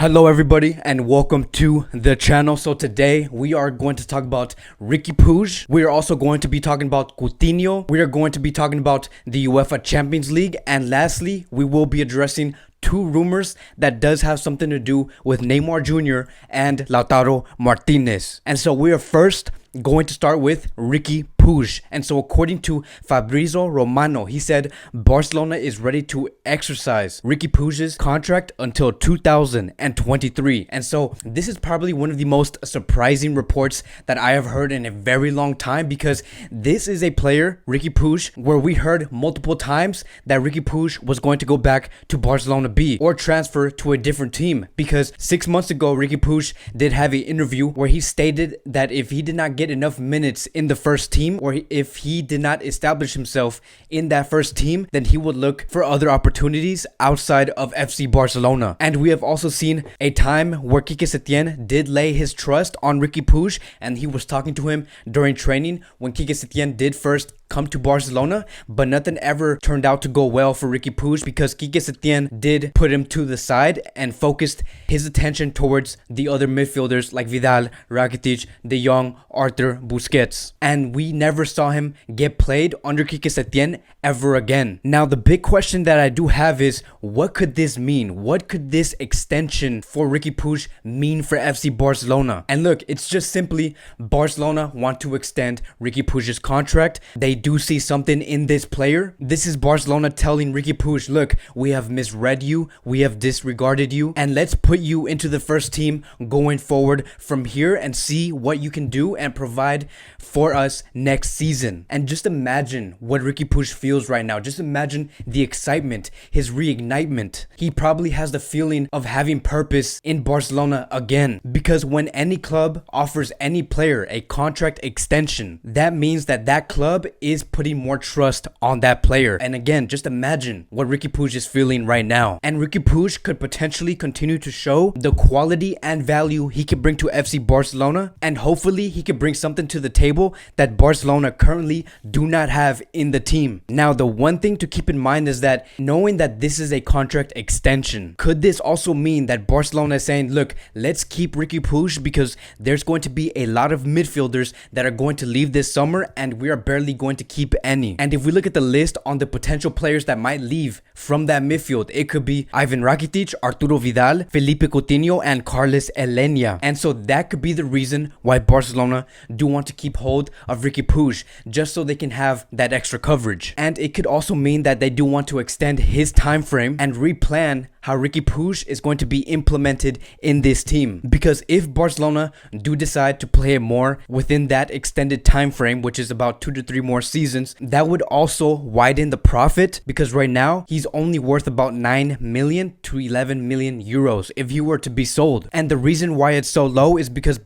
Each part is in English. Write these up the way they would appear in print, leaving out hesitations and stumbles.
Hello everybody and welcome to the channel. So today we are going to talk about Riqui Puig. We are also going to be talking about Coutinho. We are going to be talking about the UEFA Champions League. And lastly, we will be addressing two rumors that does have something to do with Neymar Jr. and Lautaro Martinez. And so we are first going to start with Riqui Puig. And so according to Fabrizio Romano, he said Barcelona is ready to exercise Riqui Puig's contract until 2023. And so this is probably one of the most surprising reports that I have heard in a very long time, because this is a player, Riqui Puig, where we heard multiple times that Riqui Puig was going to go back to Barcelona B or transfer to a different team. Because 6 months ago, Riqui Puig did have an interview where he stated that if he did not get enough minutes in the first team, or if he did not establish himself in that first team, then he would look for other opportunities outside of FC Barcelona. And we have also seen a time where Quique Setién did lay his trust on Riqui Puig, and he was talking to him during training when Quique Setién did first come to Barcelona, but nothing ever turned out to go well for Riqui Puig, because Quique Setién did put him to the side and focused his attention towards the other midfielders like Vidal, Rakitic, De Jong, Arthur, Busquets. And we never saw him get played under Quique Setién ever again. Now the big question that I do have is, what could this mean? What could this extension for Riqui Puig mean for FC Barcelona? And look, it's just simply Barcelona want to extend Riqui Puig's contract. They do see something in this player. This is Barcelona telling Riqui Puig, look, we have misread you, we have disregarded you, and let's put you into the first team going forward from here and see what you can do and provide for us next season. And just imagine what Riqui Puig feels right now. Just imagine the excitement, his reignitement. He probably has the feeling of having purpose in Barcelona again, because when any club offers any player a contract extension, that means that that club is putting more trust on that player. And again, just imagine what Riqui Puig is feeling right now. And Riqui Puig could potentially continue to show the quality and value he could bring to FC Barcelona, and hopefully he could bring something to the table that Barcelona currently do not have in the team. Now, the one thing to keep in mind is that knowing that this is a contract extension, could this also mean that Barcelona is saying, look, let's keep Riqui Puig because there's going to be a lot of midfielders that are going to leave this summer and we are barely going to keep any. And if we look at the list on the potential players that might leave from that midfield, it could be Ivan Rakitic, Arturo Vidal, Felipe Coutinho, and Carlos Elenia. And so that could be the reason why Barcelona do want to keep hold of Riqui Puig, just so they can have that extra coverage. And it could also mean that they do want to extend his time frame and replan how Riqui Puig is going to be implemented in this team. Because if Barcelona do decide to play him more within that extended time frame, which is about 2 to 3 more seasons, that would also widen the profit, because right now he's only worth about 9 million to 11 million euros if he were to be sold. And the reason why it's so low is because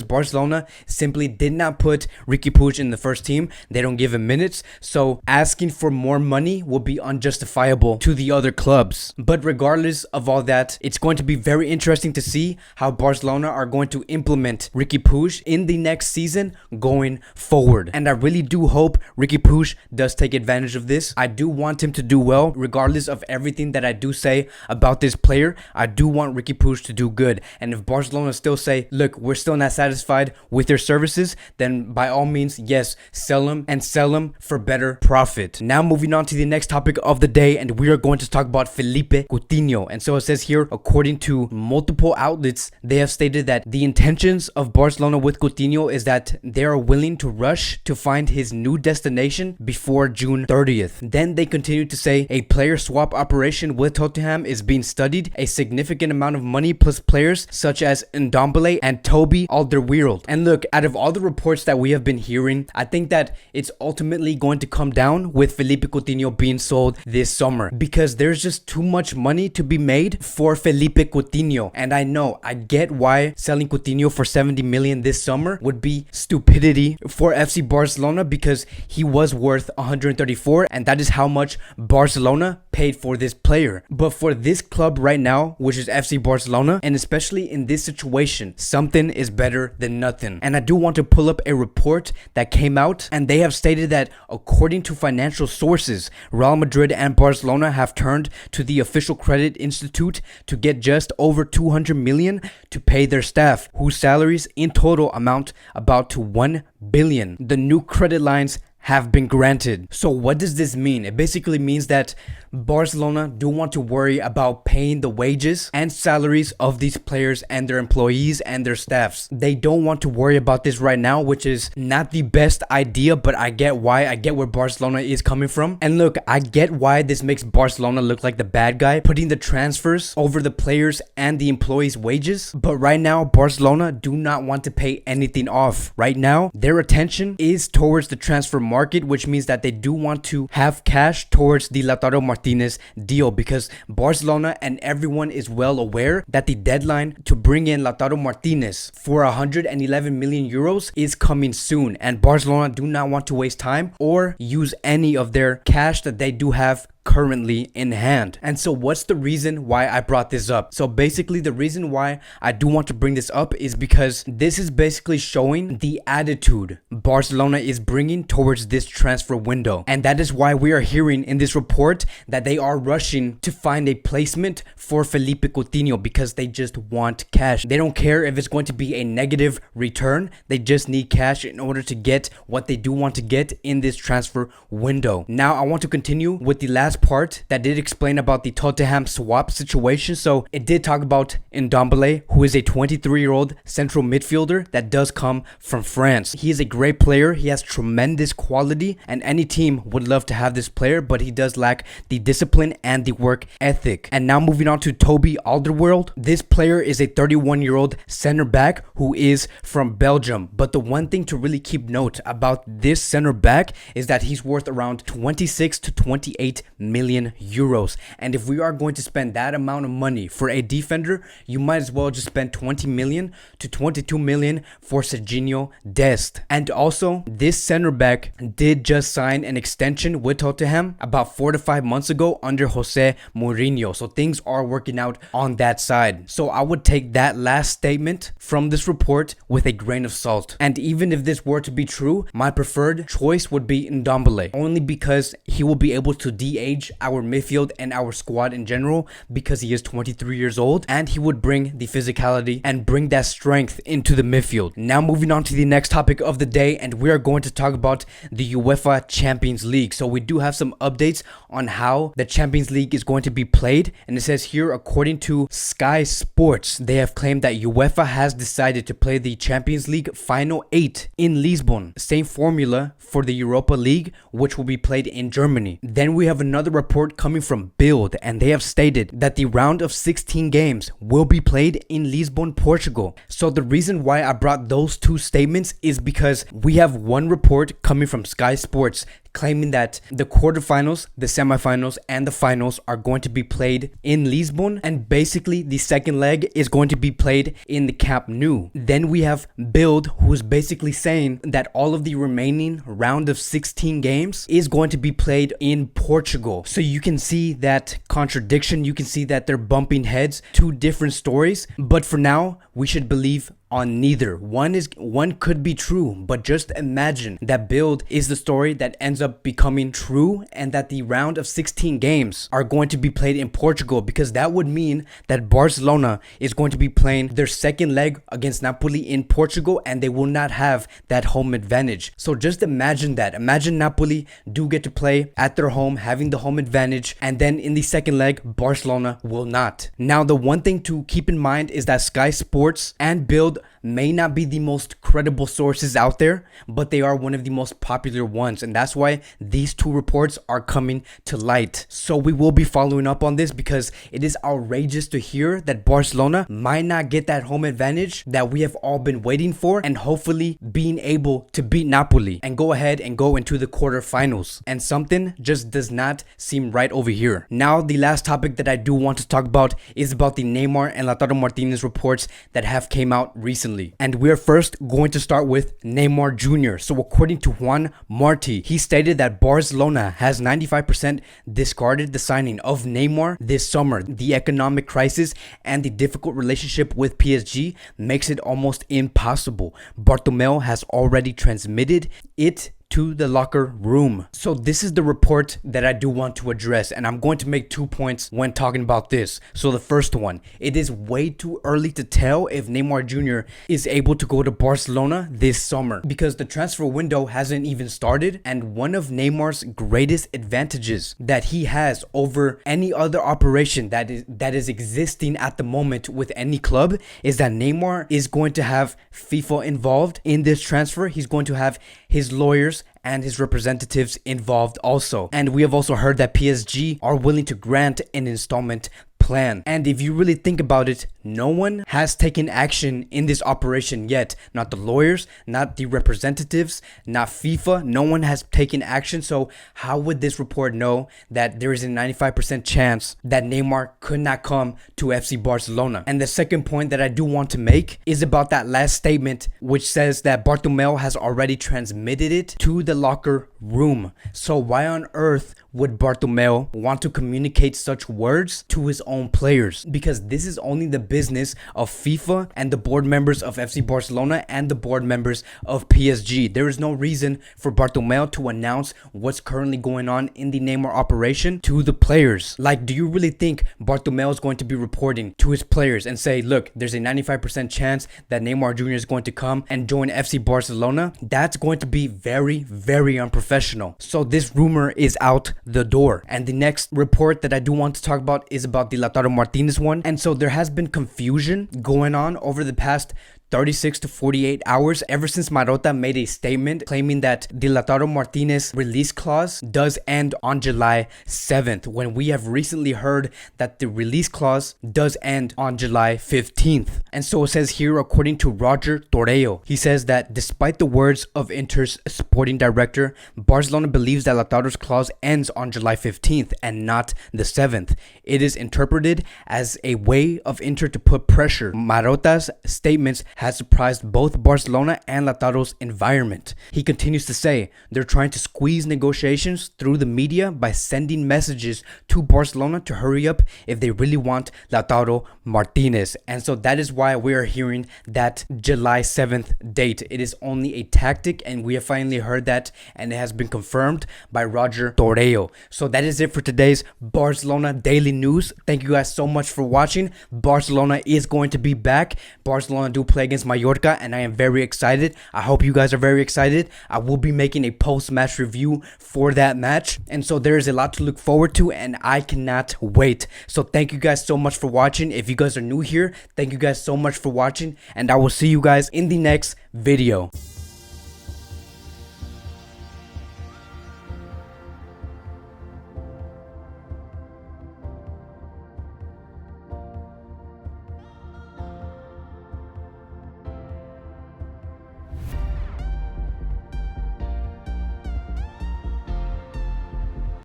Barcelona simply did not put Riqui Puig in the first team. They don't give him minutes, so asking for more money will be unjustifiable to the other clubs. But regardless of all that, it's going to be very interesting to see how Barcelona are going to implement Riqui Puig in the next season going forward. And I really do hope Riqui Puig does take advantage of this. I do want him to do well, regardless of everything that I do say about this player. I do want Riqui Puig to do good. And if Barcelona still say, look, we're still not satisfied with their services, then by all means, yes, sell him, and sell him for better profit. Now moving on to the next topic of the day, and we are going to talk about Felipe Coutinho. And so it says here, according to multiple outlets, they have stated that the intentions of Barcelona with Coutinho is that they are willing to rush to find his new destination before June 30th. Then they continue to say a player swap operation with Tottenham is being studied, a significant amount of money plus players such as Ndombele and Toby Alderweireld. And look, out of all the reports that we have been hearing, I think that it's ultimately going to come down with Felipe Coutinho being sold this summer, because there's just too much money to be made for Felipe Coutinho. And I get why selling Coutinho for 70 million this summer would be stupidity for FC Barcelona, because he was worth 134, and that is how much Barcelona paid for this player. But for this club right now, which is FC Barcelona, and especially in this situation, something is better than nothing. And I do want to pull up a report that came out, and they have stated that according to financial sources, Real Madrid and Barcelona have turned to the official credit credit institute to get just over 200 million to pay their staff, whose salaries in total amount about to 1 billion. The new credit lines have been granted. So what does this mean? It basically means that Barcelona don't want to worry about paying the wages and salaries of these players and their employees and their staffs. They don't want to worry about this right now, which is not the best idea, but I get why. I get where Barcelona is coming from. And look, I get why this makes Barcelona look like the bad guy, putting the transfers over the players and the employees' wages. But right now, Barcelona do not want to pay anything off. Right now, their attention is towards the transfer market, which means that they do want to have cash towards the Lautaro Martinez deal, because Barcelona and everyone is well aware that the deadline to bring in Lautaro Martinez for 111 million euros is coming soon, and Barcelona do not want to waste time or use any of their cash that they do have currently in hand. And so what's the reason why I brought this up? So basically the reason why I do want to bring this up is because this is basically showing the attitude Barcelona is bringing towards this transfer window. And that is why we are hearing in this report that they are rushing to find a placement for Felipe Coutinho, because they just want cash. They don't care if it's going to be a negative return. They just need cash in order to get what they do want to get in this transfer window. Now I want to continue with the last part that did explain about the Tottenham swap situation. So it did talk about Ndombele, who is a 23-year-old central midfielder that does come from France. He is a great player. He has tremendous quality, and any team would love to have this player, but he does lack the discipline and the work ethic. And now moving on to Toby Alderweireld. This player is a 31-year-old center back who is from Belgium. But the one thing to really keep note about this center back is that he's worth around 26 to 28 million euros. And if we are going to spend that amount of money for a defender, you might as well just spend 20 million to 22 million for Serginho Dest. And also, this center back did just sign an extension with Tottenham about 4 to 5 months ago under Jose Mourinho. So things are working out on that side. So I would take that last statement from this report with a grain of salt. And even if this were to be true, my preferred choice would be Ndombele, only because he will be able to de-age our midfield and our squad in general, because he is 23 years old, and he would bring the physicality and bring that strength into the midfield. Now moving on to the next topic of the day, and we are going to talk about the UEFA Champions League. So we do have some updates on how the Champions League is going to be played, and it says here, according to Sky Sports, they have claimed that UEFA has decided to play the Champions League Final 8 in Lisbon. Same formula for the Europa League, which will be played in Germany. Then we have another report coming from Bild, and they have stated that the round of 16 games will be played in Lisbon, Portugal. So the reason why I brought those two statements is because we have one report coming from Sky Sports claiming that the quarterfinals, the semifinals, and the finals are going to be played in Lisbon, and basically the second leg is going to be played in the Camp Nou. Then we have Bild, who is basically saying that all of the remaining round of 16 games is going to be played in Portugal. So you can see that contradiction. You can see that they're bumping heads, two different stories. But for now, we should believe on neither. One could be true, but just imagine that Bild is the story that ends up becoming true, and that the round of 16 games are going to be played in Portugal, because that would mean that Barcelona is going to be playing their second leg against Napoli in Portugal, and they will not have that home advantage. So just imagine that. Imagine Napoli do get to play at their home, having the home advantage, and then in the second leg, Barcelona will not. Now, the one thing to keep in mind is that Sky Sports and Bild may not be the most credible sources out there, but they are one of the most popular ones, and that's why these two reports are coming to light. So we will be following up on this, because it is outrageous to hear that Barcelona might not get that home advantage that we have all been waiting for, and hopefully being able to beat Napoli and go ahead and go into the quarterfinals. And something just does not seem right over here. Now, the last topic that I do want to talk about is about the Neymar and Lautaro Martinez reports that have came out recently. And we're first going to start with Neymar Jr. So according to Juan Martí, he stated that Barcelona has 95% discarded the signing of Neymar this summer. The economic crisis and the difficult relationship with PSG makes it almost impossible. Bartomeu has already transmitted it to the locker room. So this is the report that I do want to address, and I'm going to make 2 points when talking about this. So the first one, it is way too early to tell if Neymar Jr. is able to go to Barcelona this summer because the transfer window hasn't even started, and one of Neymar's greatest advantages that he has over any other operation that is existing at the moment with any club is that Neymar is going to have FIFA involved in this transfer. He's going to have his lawyers and his representatives involved also. And we have also heard that PSG are willing to grant an installment plan. And if you really think about it, no one has taken action in this operation yet. Not the lawyers, not the representatives, not FIFA. No one has taken action. So how would this report know that there is a 95% chance that Neymar could not come to FC Barcelona? And the second point that I do want to make is about that last statement, which says that Bartomeu has already transmitted it to the locker room. So why on earth would Bartomeu want to communicate such words to his own players? Because this is only the business of FIFA and the board members of FC Barcelona and the board members of PSG. There is no reason for Bartomeu to announce what's currently going on in the Neymar operation to the players. Like, do you really think Bartomeu is going to be reporting to his players and say, look, there's a 95% chance that Neymar Jr. is going to come and join FC Barcelona? That's going to be very, very unprofessional. So this rumor is out the door. And the next report that I do want to talk about is about the Lautaro Martinez one. And so there has been confusion going on over the past 36 to 48 hours ever since Marota made a statement claiming that the Lautaro Martinez release clause does end on July 7th, when we have recently heard that the release clause does end on July 15th. And so it says here, according to Roger Torreo, he says that despite the words of Inter's sporting director, Barcelona believes that Lautaro's clause ends on July 15th and not the 7th. It is interpreted as a way of Inter to put pressure. Marota's statements has surprised both Barcelona and Lautaro's environment. He continues to say they're trying to squeeze negotiations through the media by sending messages to Barcelona to hurry up if they really want Lautaro Martinez. And so that is why we are hearing that July 7th date. It is only a tactic, and we have finally heard that, and it has been confirmed by Roger Torreo. So that is it for today's Barcelona Daily News. Thank you guys so much for watching. Barcelona is going to be back. Barcelona do play against Mallorca, and I am very excited. I hope you guys are very excited. I will be making a post-match review for that match, and so there is a lot to look forward to, and I cannot wait. So thank you guys so much for watching. If you guys are new here, thank you guys so much for watching, and I will see you guys in the next video.